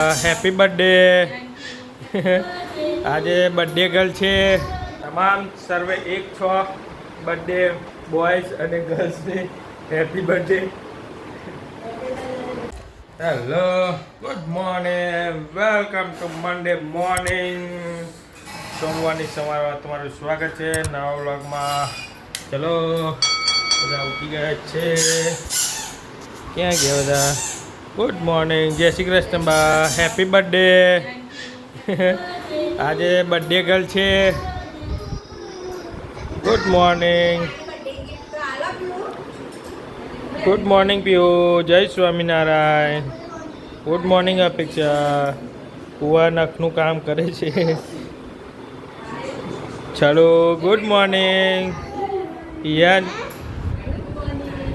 Happy birthday આજે birthday girl છે. તમામ સર્વે એક છો બર્થડે બોયઝ અને ગર્લ્સને happy birthday. Hello, good morning, welcome to Monday morning. સોમવારની સવારમાં તમારું સ્વાગત છે નવા વ્લોગમાં. ચલો બધા ઉઠી ગયા છે. ક્યાં ગયા બધા? ગુડ મોર્નિંગ, જય શ્રી કૃષ્ણ બા, હેપી બર્થડે. આજે બર્થડે ગર્લ છે. Good morning, good morning Piyu, જય સ્વામિનારાયણ. ગુડ મોર્નિંગ અપેક્ષા. કુવા નખનું કામ કરે છે. ચલો ગુડ મોર્નિંગ યાર,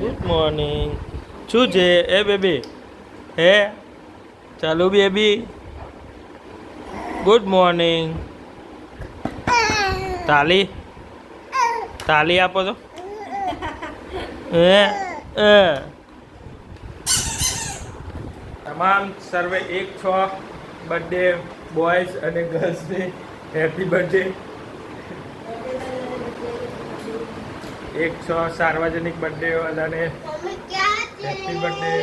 ગુડ મોર્નિંગ. શું છે એ બેબી? હે ચાલો બેબી, ગુડ મોર્નિંગ. તાલી તાલી આપો તો. તમામ સર્વે એક છો બર્થડે બોયઝ અને ગર્લ્સને હેપી બર્થડે. એક છો સાર્વજનિક બર્થડે વાળાને હેપી બર્થડે.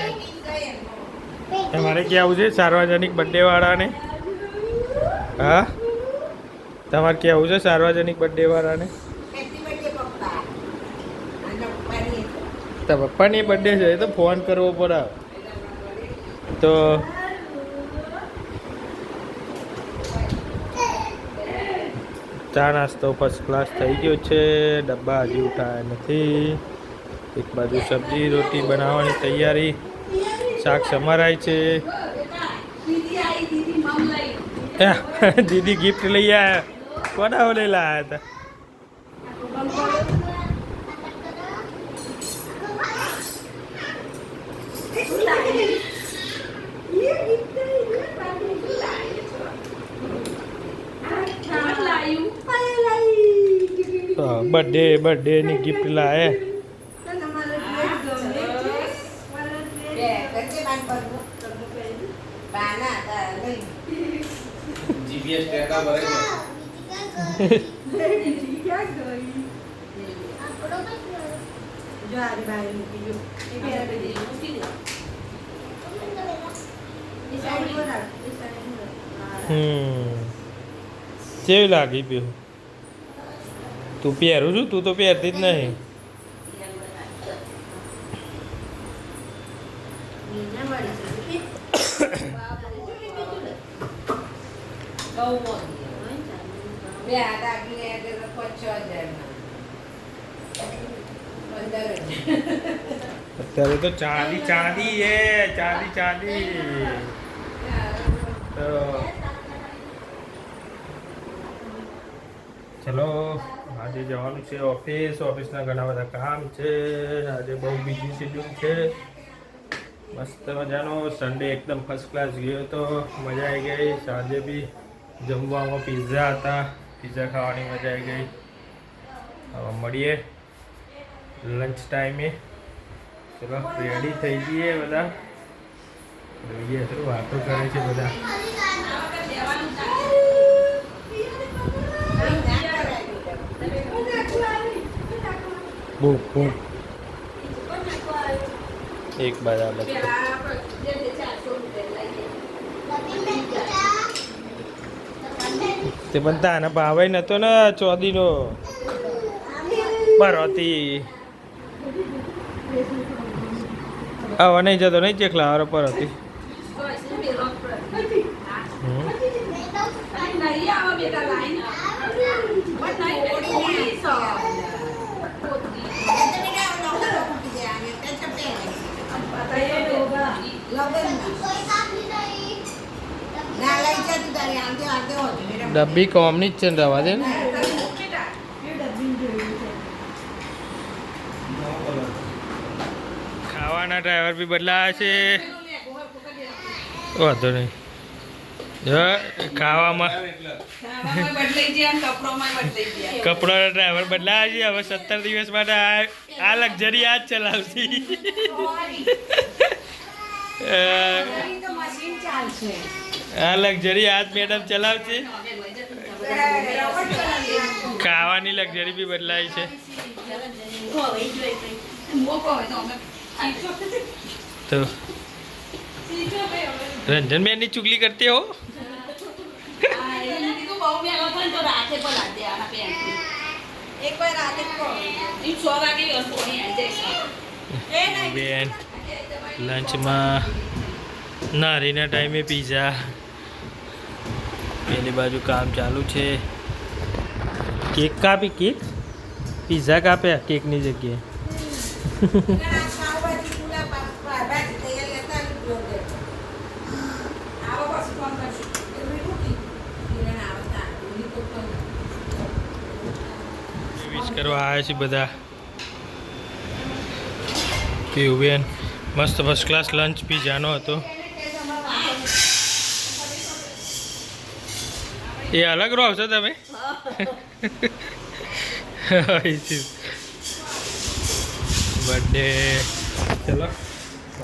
તમારે ક્યાં આવું છે સાર્વજનિક બર્થડે વાળાને? હા, તમારે ક્યાં આવું છે સાર્વજનિક બર્થડે વાળાને? તો પપ્પાની બર્થડે છે તો ફોન કરવો પડે. તો ચા નાસ્તો ફર્સ્ટ ક્લાસ થઈ ગયો છે. ડબ્બા હજી ઉઠાયા નથી. એક બાજુ સબ્જી રોટી બનાવવાની તૈયારી. શાક સમારાય છે. દીદી ગિફ્ટ લઈ આવ્યા. કોના લઈ લાયા હતા? બર્થડે ની ગિફ્ટ લાવે. જીપીએસ ટ્રેકર ભરે કેવી લાગી પીવું? તું પહેરું છું? તું તો પહેરતી જ નહીં. અત્યારે તો ચાંદી ચાંદી હે, ચાંદી ચાંદી. તો ચલો આજે જવાનું છે ઓફિસના ઘણા બધા કામ છે. આજે બહુ બીજી શેડ્યુલ છે. મસ્ત મજાનો સન્ડે એકદમ ફર્સ્ટ ક્લાસ ગયો તો મજા આવી ગઈ. સાંજે બી જમવામાં પિઝા હતા. પિઝા ખાવાની મજા આવી ગઈ. હવે મળીએ લંચ ટાઈમે. ચલો રેડી થઈ જઈએ બધા. જોઈએ શું વાતો કરે છે બધા. એક બરાબર તે પણ તાને ભાવે નતો ને ચોદીનો પરતી. હવે નહીં જતો નહીં ચેકલા હારો પર હતી. ડબ્બી કોમની જ છે ને, રવા દે ને. ખાવાના ડ્રાઈવર બી બદલાયા છે. વાંધો નહીં. ખાવામાં કપડાના ડ્રાઈવર બદલાયા છે. હવે 17 દિવસ માટે આ લક્ઝરી આ જ ચલાવતી. આ લક્ઝરી આજ મેડમ ચલાવશે. ખાવાની લક્ઝરી બી બદલાય છે. તો રંજનબેન ની ચુગલી કરते हो? બેન લંચમાં નારીના ટાઈમે પીઝા. પેલી બાજુ કામ ચાલુ છે. કેક કાપી કેક પીઝા કાપ્યા કેકની જગ્યાએ. વિશ કરવા આવ્યા છે બધા. પીયુબેન મસ્ત ફર્સ્ટ ક્લાસ લંચ પીઝાનો હતો. એ અલગ રહો છો તમે? બર્થડે. ચલો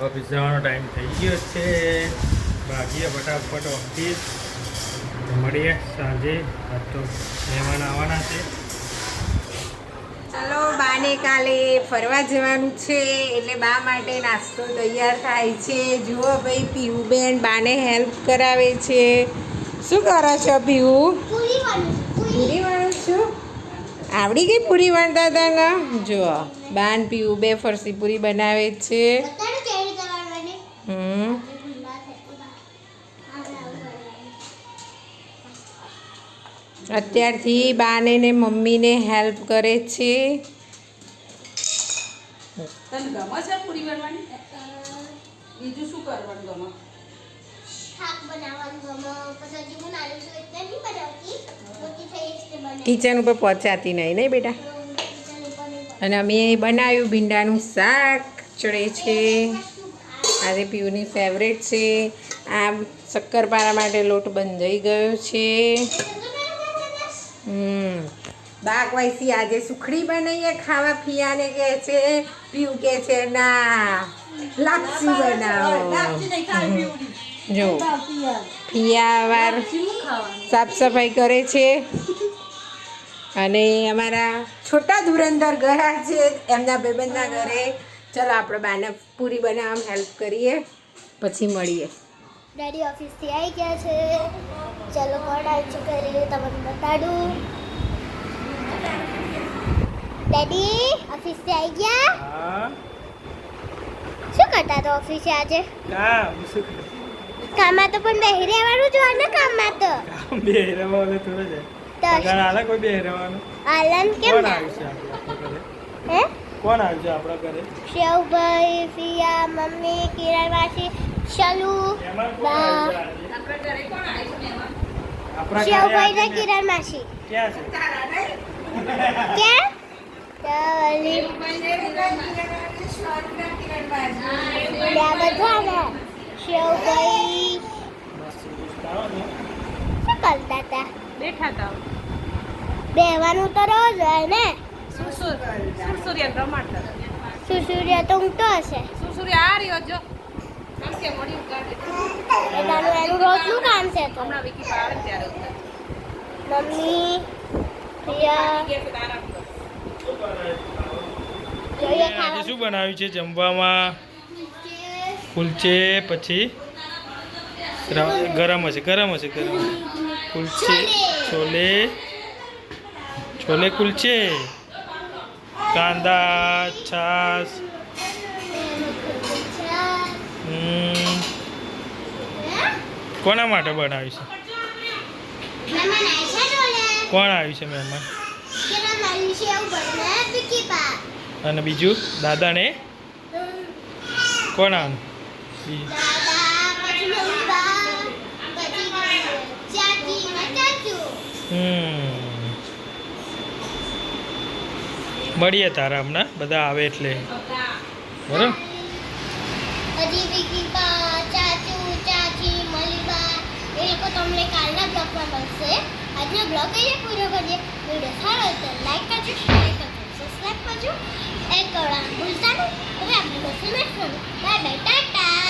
ઓફિસ જવાનો ટાઈમ થઈ ગયો છે. ભાગીએ ફટાફટ ઓફિસ. મળીએ સાંજે. આજ તો મહેમાન આવવાના છે. ચાલો બાને કાલે ફરવા જવાનું છે એટલે બા માટે નાસ્તો તૈયાર થાય છે. જુઓ ભાઈ પીયુબેન બાને હેલ્પ કરાવે છે. શું કરો છો પીયુ? પૂરી વણું છું. આવડી ગઈ પૂરી વણતા હતા? જુઓ બાન પીયુ બે ફરસી પૂરી બનાવે છે. અત્યારથી બાને ને મમ્મીને હેલ્પ કરે છે. તને ગમે છે પૂરી બનાવવાની? બીજું શું કરવાનું ગમે? શાક બનાવવાનું ગમે. પછી હજી હું નાનું છું એટલે નહીં બનાવતી. મોટી થઈ એટલે બનાવી. કિચન ઉપર પહોંચાતી નહીં બેટા. અને અમે બનાવ્યું ભીંડાનું શાક ચડે છે. આજે પીયુની ફેવરેટ છે. આ શક્કરપારા માટે લોટ બંધાઈ ગયો છે. બા કહેશે આજે સુખડી બનાવીએ ખાવા. ફિયાને કહે છે. પીયુ કહે છે ના લાપસી બનાવો. જો ફિયા વાર સાફ સફાઈ કરે છે. અને અમારા છોટા ધુરંધર ગયા છે એમના ભાઈબંધના ઘરે. ચલો આપણે બાને પૂરી બનાવવામાં હેલ્પ કરીએ પછી મળીએ. ડેડી ઓફિસથી આવી ગયા છે. ચલો કઢાઈ કરીએ તમને બતાડું. ડેડી ઓફિસથી આવી ગયા? હા શું કરતા તો ઓફિસે આજે? કામ શું કામમાં તો પણ બેહી રહેવાનું જ હોય ને. કામમાં તો કામ બે રહેવાનું થોડું છે. તો પગાર આલે કોઈ બે રહેવાનું. આલન કેમ કોણ ના? આવ્યું છે આપણા ઘરે? હે કોણ આવ્યું છે આપણા ઘરે? શેવભાઈ, ફિયા, મમ્મી, કિરણ માસી, શલુ, મહેમાન કોણ બા, આવ્યું છે આજે? આપણા ઘરે કોણ આવ્યું છે મહેમાન? આપણા ઘરે શેવભાઈ ને આજે કિરણ માસી. ક્યાં છે? ક્યાં? તલી બધા ને શેવભાઈ શું કરતા હતા? બેઠા હતા. બેહવાનું તો રોજ હોય ને. સુરસુરિયા ટમાટર. સુસુરિયા તો ઊંઘતો હશે. સુરસુરિયા આ રહ્યો જો. આમ કે મળ્યું કાઢે. એનું રોજનું કામ છે તો. હમણાં વિકી આવે ને ત્યારે ઉતરે. મમ્મી પ્રિયા કે આરામ કર. જોઈએ આજે ખાવા. શું બનાવ્યું છે જમવામાં? કુલચે. પછી ગરમ હશે કુલચે. છોલે કુલચે. કાંદા છાસ. કોના માટે બનાવ્યું છે? મહેમાન આયા છે ને ઓલે? કોણ આવ્યું છે મહેમાન? કિરણ માસી શેવ બને વિકી પા. અને બીજું દાદાને કોણ આવ્યું? દાદા પછી મમ્મી બા પછી ચાચી ને ચાચુ. મળીએ તારા હમણાં બધા આવે એટલે બરાબર. હજી વિકી બા ચાચુ ચાચી મલીબા એ લોકો તમને કાલના બ્લોગમાં મળશે. આજનો બ્લોગ અહીંયા પૂરો કરીએ. વિડીયો સારો હોય તો લાઈક કરજો, શેર કરજો, સબસ્ક્રાઈબ કરજો. એક કરવાનું ભૂલતા નહીં. હવે આપણે મળશું નેક્સ્ટ બાય બાય ટાટા.